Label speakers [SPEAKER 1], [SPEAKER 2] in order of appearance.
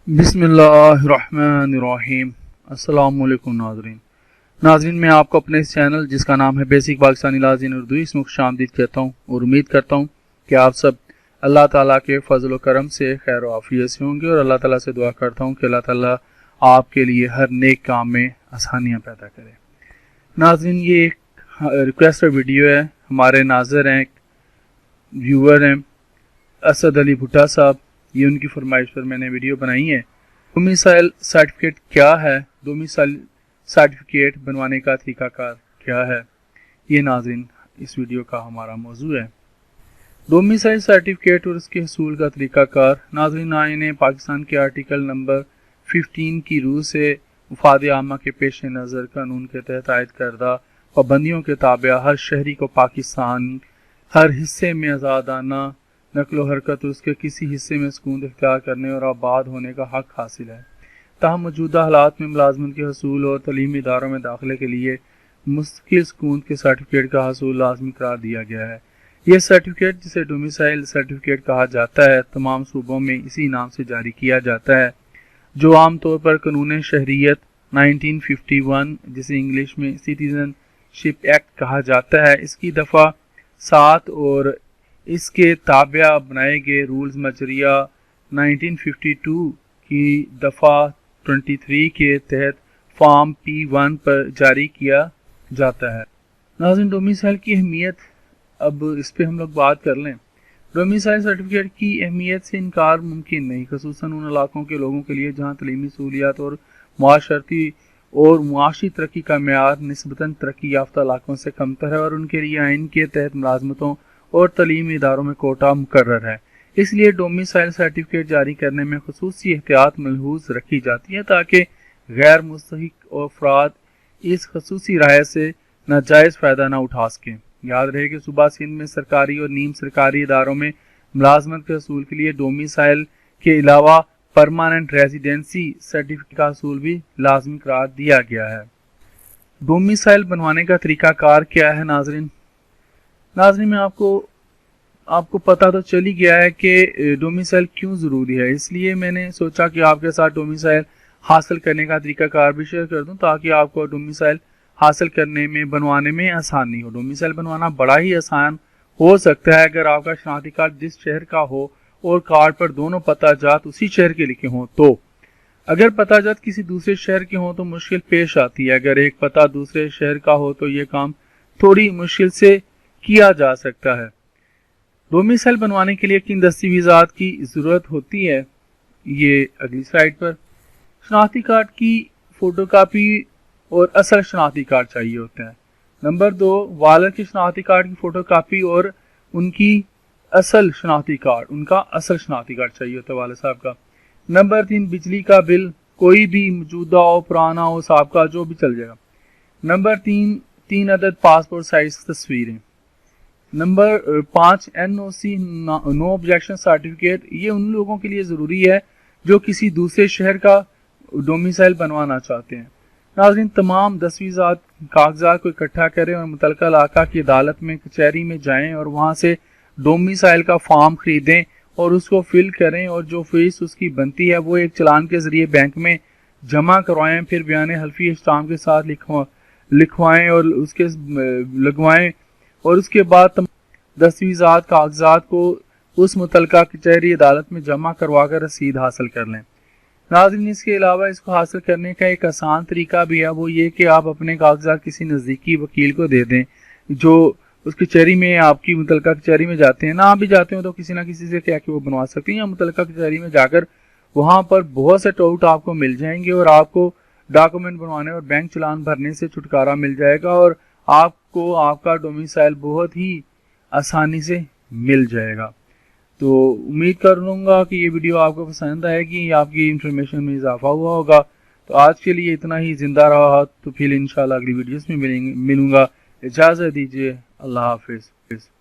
[SPEAKER 1] बिस्मिल्लाहिर्रहमानिर्रहीम। अस्सलाम वालेकुम नाज़रीन, मैं आपको अपने इस चैनल जिसका नाम है बेसिक पाकिस्तानी लाज़ीन उर्दू इसमें खुशामदीद कहता हूँ और उम्मीद करता हूँ कि आप सब अल्लाह ताला के फजल व करम से खैर व आफियत से होंगे और अल्लाह ताला से दुआ करता हूँ कि अल्लाह ताला आपके लिए हर नेक काम में आसानियाँ पैदा करे। नाज़रीन, ये एक रिक्वेस्टेड वीडियो है। हमारे नाज़र हैं, व्यूअर हैं असद अली भुट्टा साहब, ये उनकी फरमाइश पर मैंने वीडियो बनाई है। डोमिसाइल सर्टिफिकेट क्या है, डोमिसाइल सर्टिफिकेट बनवाने का तरीकाकार क्या है, ये नाज़रीन इस वीडियो का हमारा मौजू है। डोमिसाइल सर्टिफिकेट और उसके हसूल का तरीकाकार। नाज़रीन, आईन पाकिस्तान के आर्टिकल नंबर 15 की रूह से मुफाद आमा के पेश नज़र कानून के तहत आयद करदा पाबंदियों के ताबिया हर शहरी को पाकिस्तान हर हिस्से में आज़ादाना नकलो हरकत और उसके किसी हिस्से में सुकून इख्तियार करने और आबाद होने का हक हासिल है। ताहम मौजूदा हालात में मुलाजमत के हसूल और तलीमी इदारों में दाखिले के लिए मुस्तकिल सुकून के सर्टिफिकेट का हसूल लाजमी करार दिया गया है। यह सर्टिफिकेट, जिसे डोमिसाइल सर्टिफिकेट कहा जाता है, तमाम सूबों में इसी नाम से जारी किया जाता है, जो आम तौर पर कानून शहरियत 1951, जिसे इंग्लिश में सिटीजनशिप एक्ट कहा जाता है, इसकी दफ़ा 7 और इसके ताबिया बनाए गए रूल्स मजरिया 1952 की दफ़ा 23 के तहत फॉर्म P1 पर जारी किया जाता है। नाज़रीन, डोमिसाइल की अहमियत, अब इस पे हम लोग बात कर लें। डोमिसाइल सर्टिफिकेट की अहमियत से इनकार मुमकिन नहीं, खसूसन उन इलाकों के लोगों के लिए जहाँ तलीमी सहूलियात और माशरती और मुआशी तरक्की का मेयार निस्बतन तरक्की याफ्ता इलाकों से कमतर है और उनके लिए आइन के तहत मुलाजमतों और तलीमी इदारों में कोटा मुकर्रर है। इसलिए डोमिसाइल सर्टिफिकेट जारी करने में खुसूसी एहतियात मलहूज रखी जाती है ताकि गैर मुस्तहिक अफराद इस खसूसी राय से नाजायज़ फ़ायदा न उठा सकें। याद रहे कि सूबा सिंध में सरकारी और नीम सरकारी इदारों में मुलाजमत के हसूल के लिए डोमिसाइल के अलावा परमानेंट रेजिडेंसी सर्टिफिकेट का हसूल भी लाजमी करार दिया गया है। डोमिसाइल बनवाने का तरीकाकार क्या है? नाज़रीन, मैं आपको पता तो चल ही गया है कि डोमिसाइल क्यों ज़रूरी है, इसलिए मैंने सोचा कि आपके साथ डोमिसाइल हासिल करने का तरीकाकार भी शेयर कर दूं ताकि आपको डोमिसाइल हासिल करने में बनवाने में आसानी हो। डोमिसाइल बनवाना बड़ा ही आसान हो सकता है अगर आपका शनाख्ती कार्ड जिस शहर का हो और कार्ड पर दोनों पता जात उसी शहर के लिखे हों। तो अगर पता जात किसी दूसरे शहर के हों तो मुश्किल पेश आती है। अगर एक पता दूसरे शहर का हो तो ये काम थोड़ी मुश्किल से किया जा सकता है। डोमिसाइल बनवाने के लिए किन दस्तावेज़ात की ज़रूरत होती है, ये अगली स्लाइड पर। शनाख्ती कार्ड की फ़ोटोकॉपी और असल शनाख्ती कार्ड चाहिए होते हैं। नंबर 2, वालिद के शनाख्ती कार्ड की फ़ोटोकॉपी और उनका असल शनाख्ती कार्ड चाहिए होता है वालिद साहब का। नंबर 3, बिजली का बिल, कोई भी मौजूदा हो, पुराना हो, साहब जो भी चल जाएगा। नंबर 3 अदद पासपोर्ट साइज तस्वीरें। Number 5, NOC no objection certificate, ये उन लोगों के लिए ज़रूरी है जो किसी दूसरे शहर का डोमिसाइल बनवाना चाहते हैं। नाज़रीन, तमाम दस्तावेज़ात कागजात को इकट्ठा करें और मुतल्लिका इलाका की अदालत में कचहरी में जाएं और वहाँ से डोमिसाइल का फॉर्म ख़रीदें और उसको फिल करें और जो फीस उसकी बनती है वो एक चालान के ज़रिए बैंक में जमा करवाएं। फिर बयान हल्फी स्टाम्प के साथ लिखवाएं और उसके लगवाएं और उसके बाद दस्तावेज़ात कागजात को उस मुतल्लिका कचहरी अदालत में जमा करवा कर रसीद हासिल कर लें। नाज़रीन, इसके अलावा इसको हासिल करने का एक आसान तरीका भी है, वो ये कि आप अपने कागजात किसी नज़दीकी वकील को दे दें जो उस कचहरी में, आपकी मुतल्लिका कचहरी में जाते हैं। ना भी जाते हो तो किसी ना किसी से क्या कि वो बनवा सकते हैं, या मुतल्लिका कचहरी में जाकर वहाँ पर बहुत से टूट आपको मिल जाएंगे और आपको डॉक्यूमेंट बनवाने और बैंक चलान भरने से छुटकारा मिल जाएगा और आपको आपका डोमिसाइल बहुत ही आसानी से मिल जाएगा। तो उम्मीद कर लूँगा कि ये वीडियो आपको पसंद आएगी, आपकी इंफॉर्मेशन में इजाफा हुआ होगा। तो आज के लिए इतना ही। जिंदा रहा तो फिर इंशाल्लाह अगली वीडियोस में मिलूँगा। इजाज़त दीजिए। अल्लाह हाफिज़।